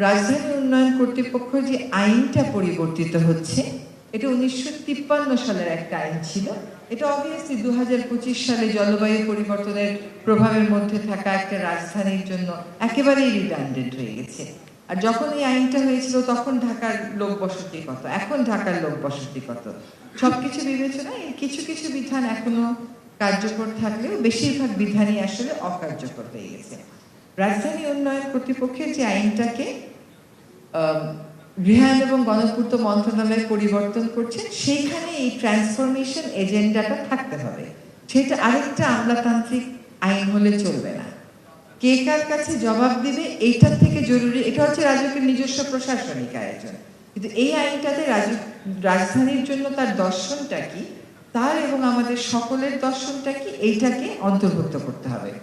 রাজধানী উন্নয়ন কর্তৃপক্ষ যে আইনটা পরিবর্তিত হচ্ছে, এটা 1953 সালের একটা আইন ছিল। এটা অবভিয়াসলি 2025 সালে জলবায়ু পরিবর্তনের প্রভাবের মধ্যে থাকা একটা রাজধানীর জন্য একেবারেই রিডান্ডেন্ট হয়ে গেছে। আর যখন এই আইনটা হয়েছিল তখন ঢাকার লোক বসতি কত, এখন ঢাকার লোক বসতি কত, সবকিছু বিবেচনায় কিছু কিছু বিধান এখনো কার্যকর থাকলেও বেশিরভাগ বিধানই আসলে অকার্যকর হয়ে গেছে। রাজধানী উন্নয়ন কর্তৃপক্ষের যে আইনটাকে গৃহায়ন এবং গণপূর্ত মন্ত্রণালয় পরিবর্তন করছে, সেইখানে এই ট্রান্সফরমেশন এজেন্ডাটা থাকতে হবে। সেটা আরেকটা আমলাতান্ত্রিক আইন হলে চলবে না। কে কার কাছে জবাব দিবে এইটার থেকে জরুরি, এটা হচ্ছে রাজুকের নিজস্ব প্রশাসনিক আয়োজন, কিন্তু এই আইনটাতে রাজধানীর জন্য তার দর্শনটা কি, তার এবং আমাদের সকলের দর্শনটা কি, এইটাকে অন্তর্ভুক্ত করতে হবে।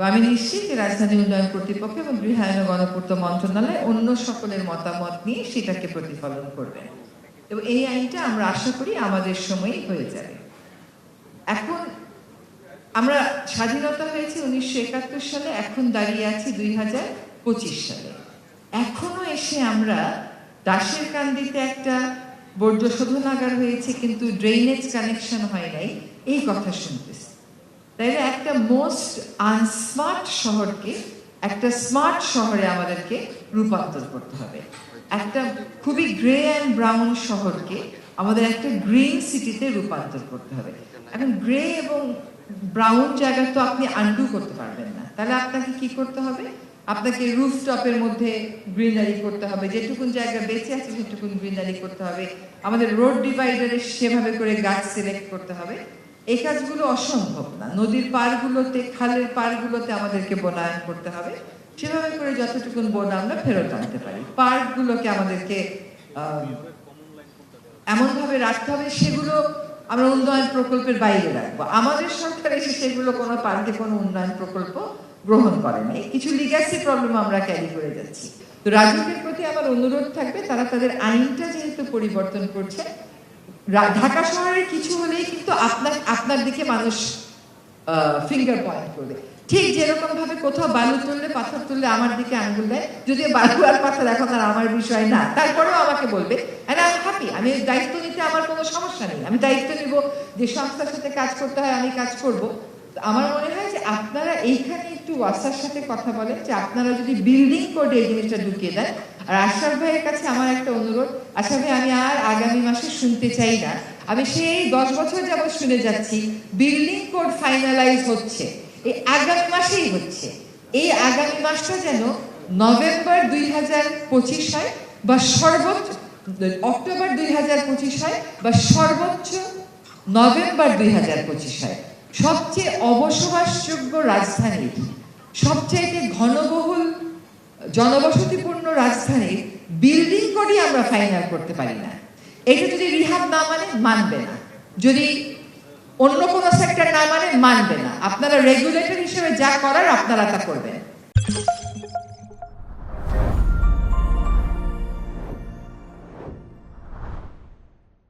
আমি নিশ্চিত যে রাজধানী উন্নয়ন কর্তৃপক্ষ এবং গৃহায়ন ও গণপূর্ত মন্ত্রণালয় অন্য সকলের মতামত নিয়ে সেটাকে প্রতিফলন করবেন এবং এই আইনটা আমরা আশা করি আমাদের সময়ই হয়ে যাবে। এখন আমরা স্বাধীনতা হয়েছে 1971 সালে, এখন দাঁড়িয়ে আছি 2025 সালে। এখনো এসে আমরা দাসের কান্দিতে একটা বর্জ্য শোধনাগার হয়েছে কিন্তু ড্রেনেজ কানেকশন হয় নাই, এই কথা শুনতেছি। তাইলে একটা মোস্ট আনস্মার্ট শহরকে একটা স্মার্ট শহরে আমাদেরকে রূপান্তর করতে হবে। একটা খুবই গ্রে অ্যান্ড ব্রাউন শহরকে আমাদের একটা গ্রিন সিটিতে রূপান্তর করতে হবে। এখন গ্রে এবং ব্রাউন জায়গা তো আপনি আনডু করতে পারবেন না, তাহলে আপনাকে কি করতে হবে? আপনাকে রুফটপের মধ্যে গ্রিনারি করতে হবে, যেটুকুন জায়গা বেঁচে আছে সেটুকুন গ্রিনারি করতে হবে, আমাদের রোড ডিভাইডারে সেভাবে করে গাছ সিলেক্ট করতে হবে। এই কাজগুলো অসম্ভব না। নদীর পাড়গুলোতে, খালের পাড়গুলোতে আমাদেরকে বনায়ন করতে হবে, সেভাবে করে যতটুকুন বন আমরা ফেরত আনতে পারি। পার্কগুলোকে আমাদেরকে এমনভাবে রাখতে হবে সেগুলো আমরা উন্নয়ন প্রকল্পের বাইরে রাখবো। আমাদের সরকার এসে সেগুলো কোনো পার্কে কোনো উন্নয়ন প্রকল্প গ্রহণ করে নাই, কিছু লিগ্যাসি প্রবলেম আমরা ক্যারি করে যাচ্ছি। তো রাজুকের প্রতি আমার অনুরোধ থাকবে, তারা তাদের আইনটা যেহেতু পরিবর্তন করছে, ঢাকা শহরের কিছু হলেই কিন্তু আপনার দিকে মানুষ ফিঙ্গার পয়েন্ট করবে। ঠিক যেরকম ভাবে কোথাও বালু তুললে, পাথর তুললে আমার দিকে আঙ্গুল দেয়, যদিও বালু আর পাথর এখন আর আমার বিষয় না, তারপরেও আমাকে বলবে আমি হ্যাপি, আমি দায়িত্ব নিতে আমার কোনো সমস্যা নেই, আমি দায়িত্ব নিব, যে সংস্থার সাথে কাজ করতে হয় আমি কাজ করব। আমার মনে হয় যে আপনারা এইখানে একটু ওয়াসার সাথে কথা বলেন, যে আপনারা যদি বিল্ডিং কোডে এই জিনিসটা ঢুকিয়ে দেন। আর আশরাফ ভাইয়ের কাছে আমার একটা অনুরোধ, আশরাফ ভাই আমি আর আগামী মাসে শুনতে চাই না, আমি সেই 10 বছর যাবত শুনে যাচ্ছি বিল্ডিং কোড ফাইনালাইজ হচ্ছে, এই আগামী মাসেই হচ্ছে। এই আগামী মাসটা যেন নভেম্বর 2025 হয় বা সর্বোচ্চ অক্টোবর 2025 হয় বা সর্বোচ্চ নভেম্বর 2025 হয়। সবচেয়ে অবসবাসযোগ্য রাজধানী, সবচেয়ে ঘনবহুল জনবসতিপূর্ণ রাজধানীর বিল্ডিং কোডই আমরা ফাইনাল করতে পারি না। এটা যদি রিহাব না মানে মানবে না, যদি অন্য কোনো সেক্টর না মানে মানবে না। আপনারা রেগুলেটর হিসেবে যা করার আপনারা তা করবেন।